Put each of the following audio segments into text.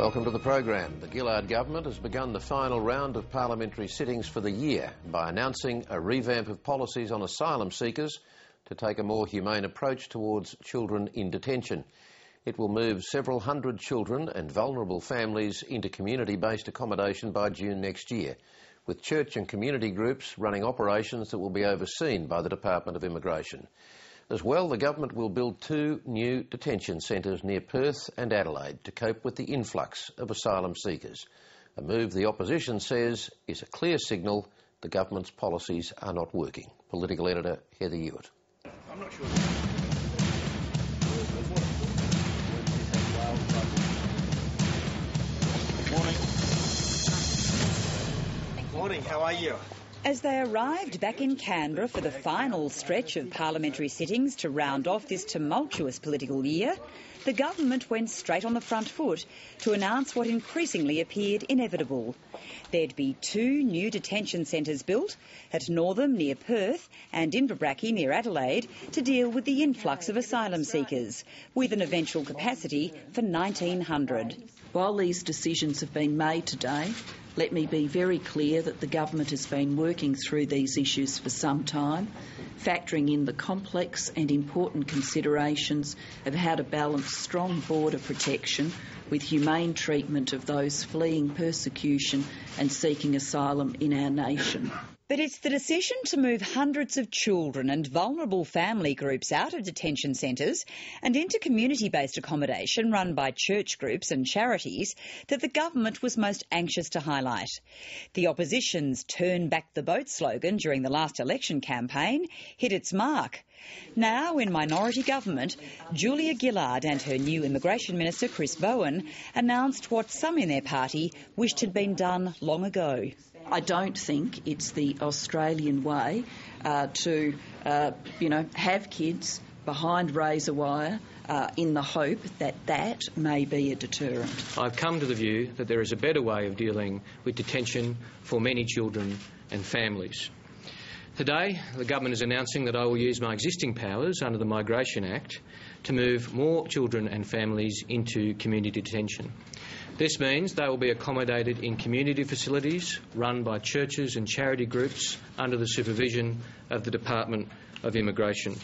Welcome to the program. The Gillard government has begun the final round of parliamentary sittings for the year by announcing a revamp of policies on asylum seekers to take a more humane approach towards children in detention. It will move several hundred children and vulnerable families into community-based accommodation by June next year, with church and community groups running operations that will be overseen by the Department of Immigration. As well, the government will build 2 new detention centres near Perth and Adelaide to cope with the influx of asylum seekers, a move the opposition says is a clear signal the government's policies are not working. Political editor Heather Hewitt. I'm not sure. Morning, how are you? As they arrived back in Canberra for the final stretch of parliamentary sittings to round off this tumultuous political year, the government went straight on the front foot to announce what increasingly appeared inevitable. There'd be 2 new detention centres built at Northam near Perth and Inverbrackie near Adelaide to deal with the influx of asylum seekers, with an eventual capacity for 1,900. While these decisions have been made today, let me be very clear that the government has been working through these issues for some time, factoring in the complex and important considerations of how to balance strong border protection with humane treatment of those fleeing persecution and seeking asylum in our nation. But it's the decision to move hundreds of children and vulnerable family groups out of detention centres and into community-based accommodation run by church groups and charities that the government was most anxious to highlight. The opposition's "Turn Back the Boat" slogan during the last election campaign hit its mark. Now, in minority government, Julia Gillard and her new Immigration Minister, Chris Bowen, announced what some in their party wished had been done long ago. I don't think it's the Australian way to have kids behind razor wire in the hope that that may be a deterrent. I've come to the view that there is a better way of dealing with detention for many children and families. Today, the government is announcing that I will use my existing powers under the Migration Act to move more children and families into community detention. This means they will be accommodated in community facilities run by churches and charity groups under the supervision of the Department of Immigration.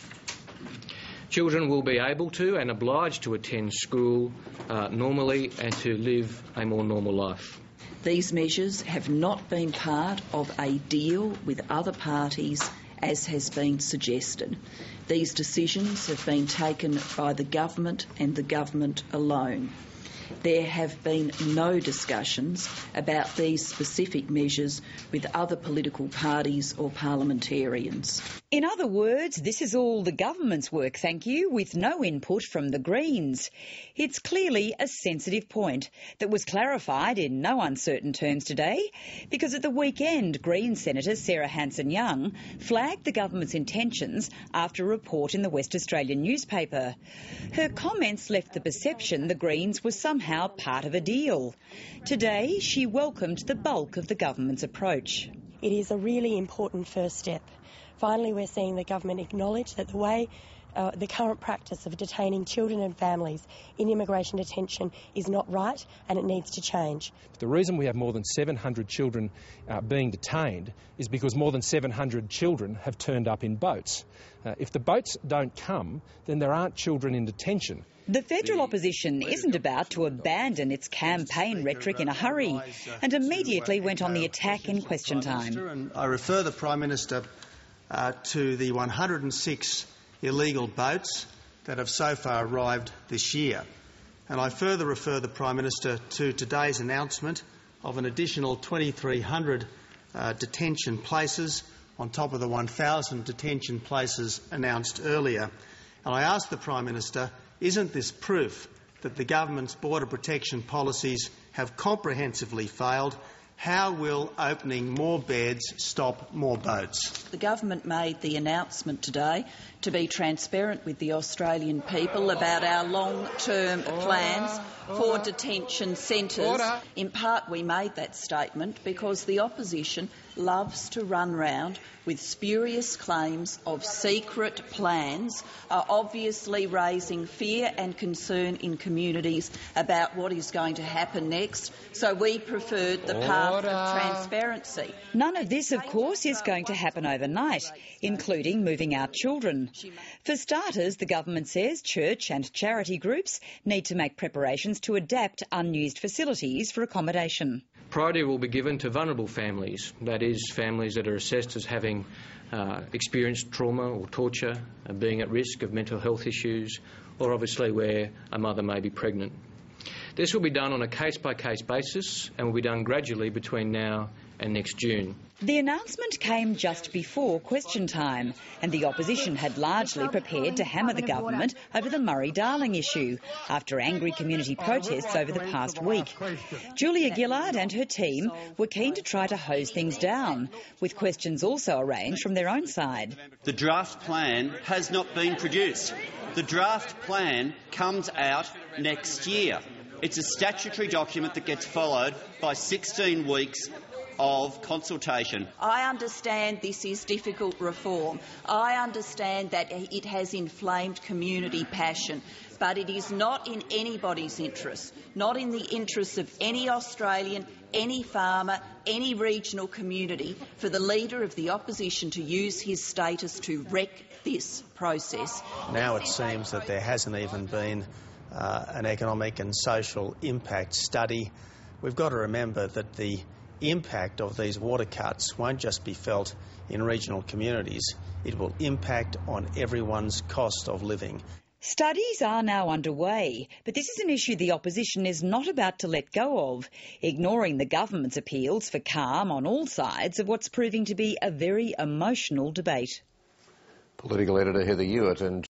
Children will be able to and obliged to attend school normally and to live a more normal life. These measures have not been part of a deal with other parties, as has been suggested. These decisions have been taken by the government and the government alone. There have been no discussions about these specific measures with other political parties or parliamentarians. In other words, this is all the government's work, thank you, with no input from the Greens. It's clearly a sensitive point that was clarified in no uncertain terms today, because at the weekend, Greens Senator Sarah Hanson-Young flagged the government's intentions after a report in the West Australian newspaper. Her comments left the perception the Greens were somehow part of a deal. Today, she welcomed the bulk of the government's approach. It is a really important first step. Finally, we're seeing the government acknowledge that the current practice of detaining children and families in immigration detention is not right and it needs to change. The reason we have more than 700 children being detained is because more than 700 children have turned up in boats. If the boats don't come, then there aren't children in detention. The federal opposition isn't about to abandon its campaign rhetoric in a hurry and immediately went on the attack in question time. I refer the Prime Minister to the 106 illegal boats that have so far arrived this year. And I further refer the Prime Minister to today's announcement of an additional 2,300 detention places on top of the 1,000 detention places announced earlier. And I ask the Prime Minister, isn't this proof that the government's border protection policies have comprehensively failed How will opening more beds stop more boats? The government made the announcement today to be transparent with the Australian people about our long-term plans for detention centres. In part, we made that statement because the opposition loves to run round with spurious claims of secret plans, obviously raising fear and concern in communities about what is going to happen next. So we preferred the path of transparency. None of this, of course, is going to happen overnight, including moving out children. For starters, the government says church and charity groups need to make preparations to adapt unused facilities for accommodation. Priority will be given to vulnerable families, that is, families that are assessed as having experienced trauma or torture, being at risk of mental health issues, or obviously where a mother may be pregnant. This will be done on a case-by-case basis and will be done gradually between now and next June. The announcement came just before question time, and the opposition had largely prepared to hammer the government over the Murray-Darling issue after angry community protests over the past week. Julia Gillard and her team were keen to try to hose things down, with questions also arranged from their own side. The draft plan has not been produced. The draft plan comes out next year. It's a statutory document that gets followed by 16 weeks of consultation. I understand this is difficult reform. I understand that it has inflamed community passion, but it is not in anybody's interest, not in the interests of any Australian, any farmer, any regional community, for the Leader of the Opposition to use his status to wreck this process. Now it seems that there hasn't even been an economic and social impact study. We've got to remember that the impact of these water cuts won't just be felt in regional communities. It will impact on everyone's cost of living. Studies are now underway, but this is an issue the opposition is not about to let go of, ignoring the government's appeals for calm on all sides of what's proving to be a very emotional debate. Political editor Heather Ewart and